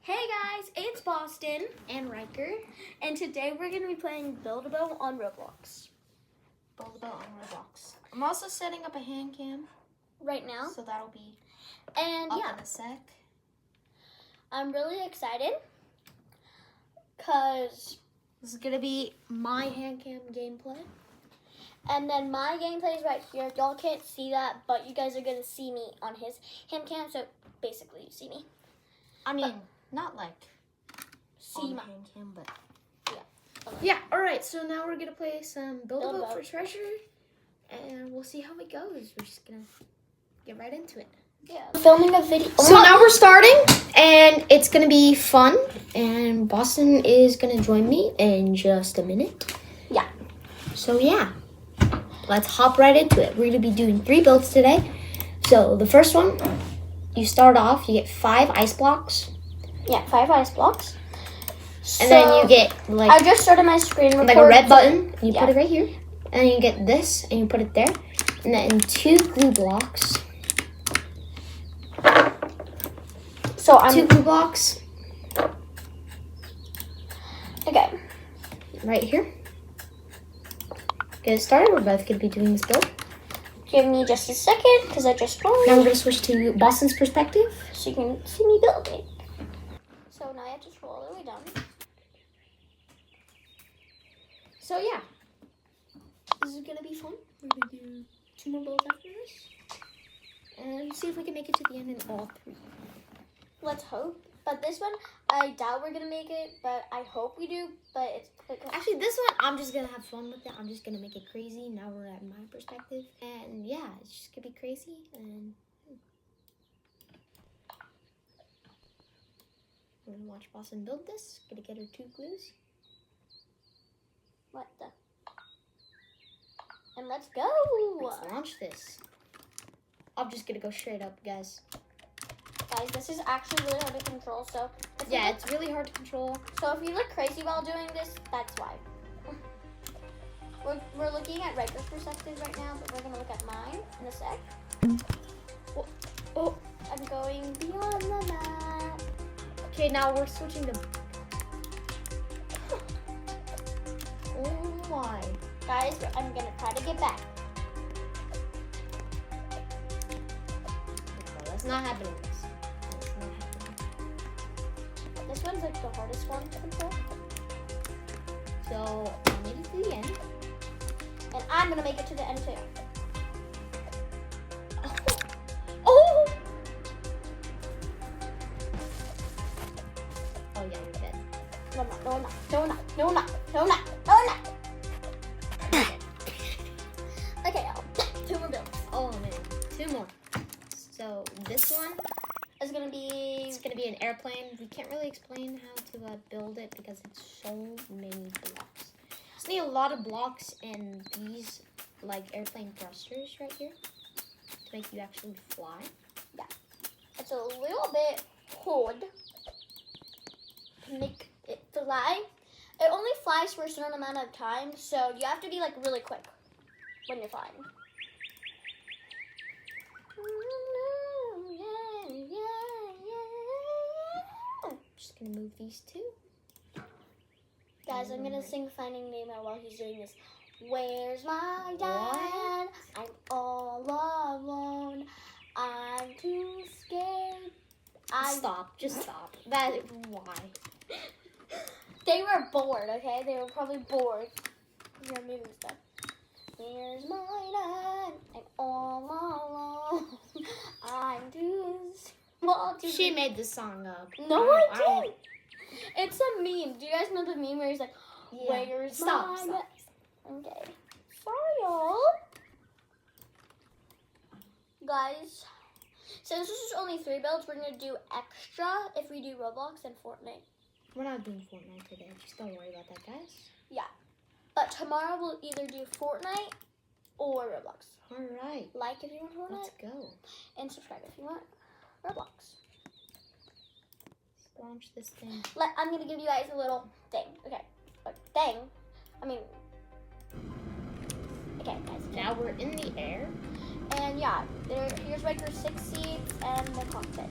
Hey guys, it's Bostyn, and Ryker. and today we're going to be playing Build-A-Bow on Roblox. Build-A-Bow on Roblox. I'm also setting up a hand cam Right now. so that'll be And up yeah, in a sec. I'm really excited because, This is gonna be my hand cam gameplay. and then my gameplay is right here. Y'all can't see that, but you guys are going to see me on his hand cam, so basically you see me. I mean, not like See on my hand cam, but okay. yeah. All right, so now we're gonna play some Build-A-Bow Build-A-Bow. for treasure, and we'll see how it goes. We're just gonna get right into it. Yeah, filming a video. So now we're starting, and it's gonna be fun. And Bostyn is gonna join me in just a minute. Yeah. So yeah, let's hop right into it. We're gonna be doing 3 builds today. So the first one, you start off. You get 5 ice blocks, Yeah, 5 ice blocks. and then you get I like just started my screen recording. a red button. And you Yeah. put it right here, and then you get this, and you put it there, and then 2 glue blocks. So I'm 2 glue blocks okay. right here. Get it started. We're both gonna be doing this build. Give me just a second because I just joined. Now we're gonna switch to Bostyn's perspective. So you can see me building. So now I have to scroll all the way down. So yeah, this is gonna be fun. We're gonna do 2 more builds after this, and see if we can make it to the end in all 3. Let's hope. But this one, I doubt we're gonna make it. But I hope we do. But it's Actually, this one I'm just gonna have fun with it. I'm just gonna make it crazy. Now we're at my perspective, and yeah, it's just gonna be crazy. And we're gonna watch Bostyn build this. Gonna get her 2 glues. what the. And let's go. Let's launch this. I'm just gonna go straight up, guys. Guys, this is actually really hard to control. So if Yeah, you it's really hard to control. look, so if you look crazy while doing this, that's why. We're looking at Ryker's perspective right now, but we're gonna look at mine in a sec. Oh, I'm going beyond the map. okay. Now we're switching to. Oh my. Guys, I'm gonna try to get back. No, that's not happening. That's not happening. This one's like the hardest one to control. So I made it to the end. And I'm gonna make it to the end too. Oh! Oh yeah, you're dead. No, I'm not, no, I'm not, no, I'm not, no, I'm not, no, I'm not, no, I'm not. Okay, 2 more builds. Oh man, 2 more. So this one, It's gonna be, it's gonna be an airplane. We can't really explain how to build it because it's so many blocks. Just need a lot of blocks and these like airplane thrusters right here to make you actually fly. it's a little bit hard to make it fly. It only flies for a certain amount of time, so you have to be like really quick when you're flying. Just gonna move these 2. Guys, I'm gonna sing Finding Nemo while he's doing this. Where's my dad? I'm all alone. I'm too scared. Stop, just stop. That why? They were bored, okay? They were probably bored. You're moving stuff. Where's my dad? I'm all alone. I'm too small to She made this song up. No, I I don't- didn't. It's a meme. Do you guys know the meme where he's like, Yeah. where's Stop, my stop. Okay. Sorry, y'all. Guys, since this is only 3 builds, we're going to do extra if we do Roblox and Fortnite. We're not doing Fortnite today. Just don't worry about that, guys. But tomorrow we'll either do Fortnite or Roblox. All right. Like if you want Fortnite, Let's go. and subscribe if you want Roblox. Let's launch this thing. I'm going to give you guys a little thing. Okay. Thing. I mean, okay, guys. Now we're in the air. And yeah, here's Ryker's 6 seats and the cockpit.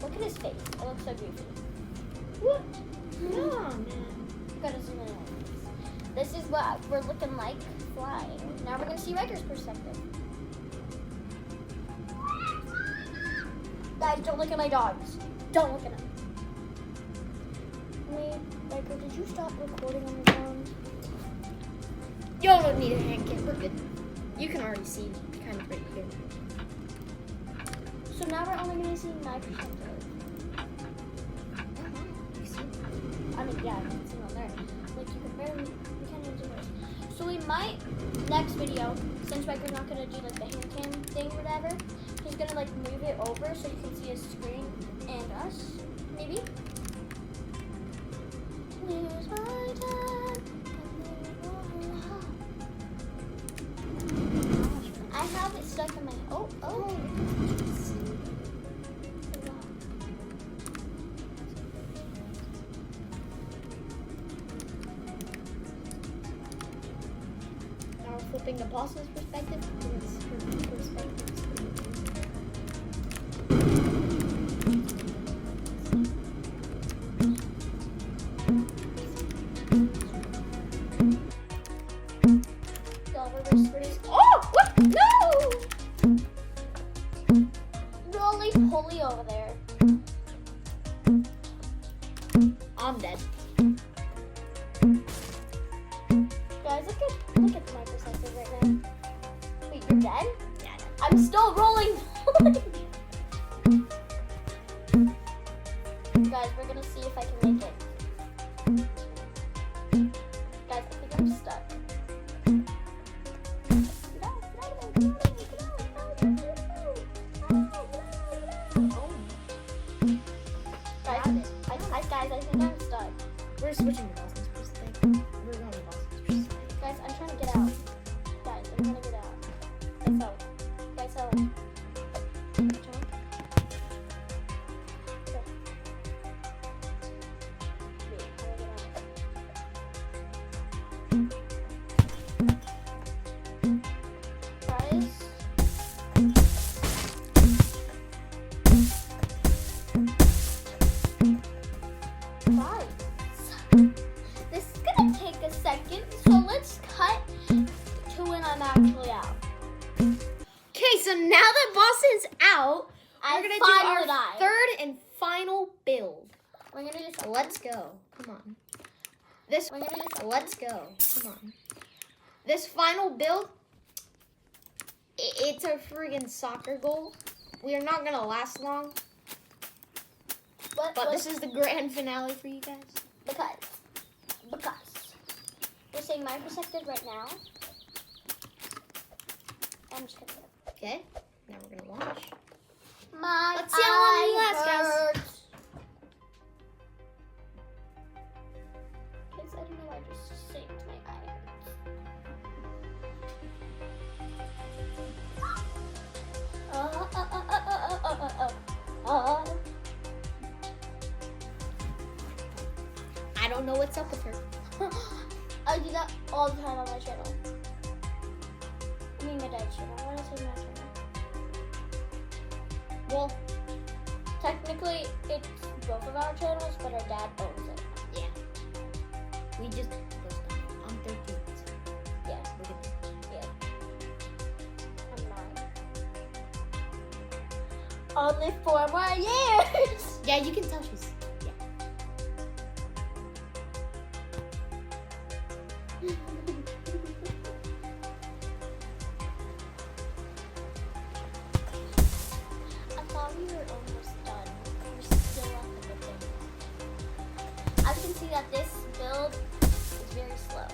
Look at his face. It looks so goofy. What? No, man. You gotta zoom in. This is what we're looking like flying. Now we're gonna see Ryker's perspective. Guys, don't look at my dogs. Don't look at them. Wait, Ryker, did you stop recording on your phone? Y'all don't need a hand cam. We're good. You can already see kind of right here. So now we're only gonna see my perspective. You see? I mean, yeah, I can see on there. Like, you can barely, you can't even zoom in. So we might, next video, since Ryker's not gonna do like the hand cam thing or whatever, he's gonna like move it over so you can see his screen and us, maybe. Here's my time. I have it stuck in my, oh. Now we're flipping the Bostyn's perspective towards her perspective. Oh, what? No! Roly-poly over there. I'm dead. Guys, look at my perspective right now. Wait, you're dead? Yeah, I'm still rolling. Guys, we're gonna see if I can make it. Guys, I think I'm stuck. Guys, I think I'm stuck. We're switching to Bostyn's perspective. We're going to Bostyn's perspective. Guys, I'm trying to get out. Guys, I'm trying to get out. Guys, help. This is gonna take a second, so let's cut to when I'm actually out. Okay, so now that Bostyn's out, we're gonna do our third and final build. We're gonna do something. Let's go. Come on. We're gonna do something. Let's go. Come on. This final build, it's a friggin' soccer goal. We are not gonna last long, but this is the grand finale for you guys. Because we're saying my perspective right now. I'm just gonna. Okay. Now we're gonna launch. My Let's see how long we last, guys. hurts. Kids, I don't know why I just saved my eye hurts. I don't know what's up with her. I do that all the time on my channel. I mean my dad's channel. Why did I say my channel? Well, technically it's both of our channels, but our dad owns it. Yeah. We just post on it. I'm 13. So Yeah. we're good. Yeah. I'm 9. Only 4 more years. Yeah, you can tell she's. I thought we were almost done. We're still at the beginning. As you can see that this build is very slow.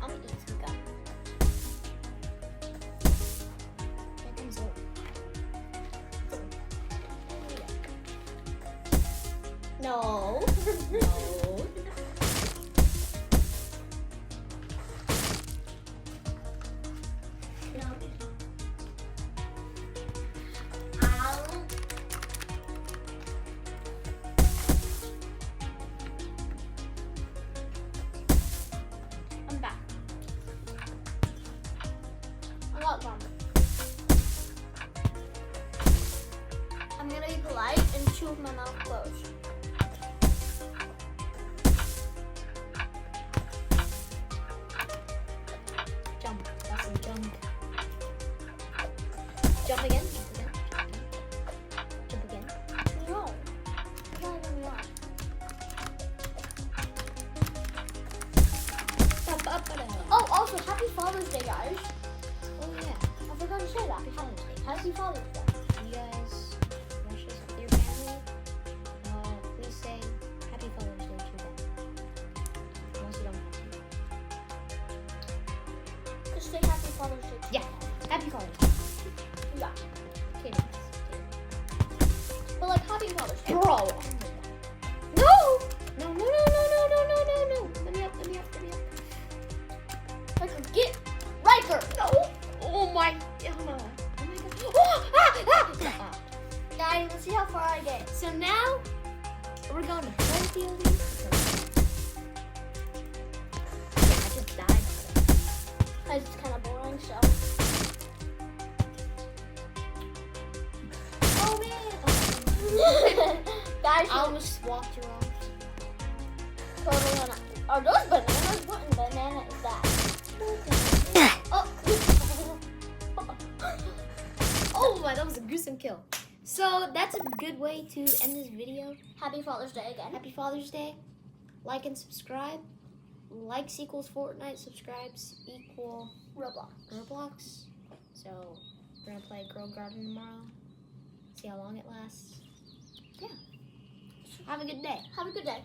I'm gonna eat some gum. I'm gonna be polite and chew with my mouth closed. Jump. Bostyn, jump. Jump again. Jump again. No. It's not even wrong. Oh, also, happy Father's Day, guys. Oh yeah. I forgot to say that. Happy Father's Day. Happy Father's Day. You guys watch this with your family. Please say Happy Father's Day to them. Unless you don't have to. Just say Happy Father's Day. Yeah. Happy Father's Day. Yeah. Kidding. But like, Happy Father's Day. Bro. Oh my God. No. No. No. No. No. No. No. No. No. Let me up. Let me up. Let me up. Ryker, get Ryker. No. Oh my. Oh my God. Ah. Guys, let's see how far I get. So now we're going to play fielding. Yeah, I just died. Guys, it's kind of boring, so. Oh man. Guys, I almost walked you off. totally not. Are those bananas? What in banana is that? Oh. Oh my, that was a gruesome kill. So that's a good way to end this video. Happy Father's Day again. Happy Father's Day. Like and subscribe. Likes equals Fortnite. Subscribes equal Roblox. So we're gonna play Girl Garden tomorrow. See how long it lasts. Yeah. Have a good day. Have a good day.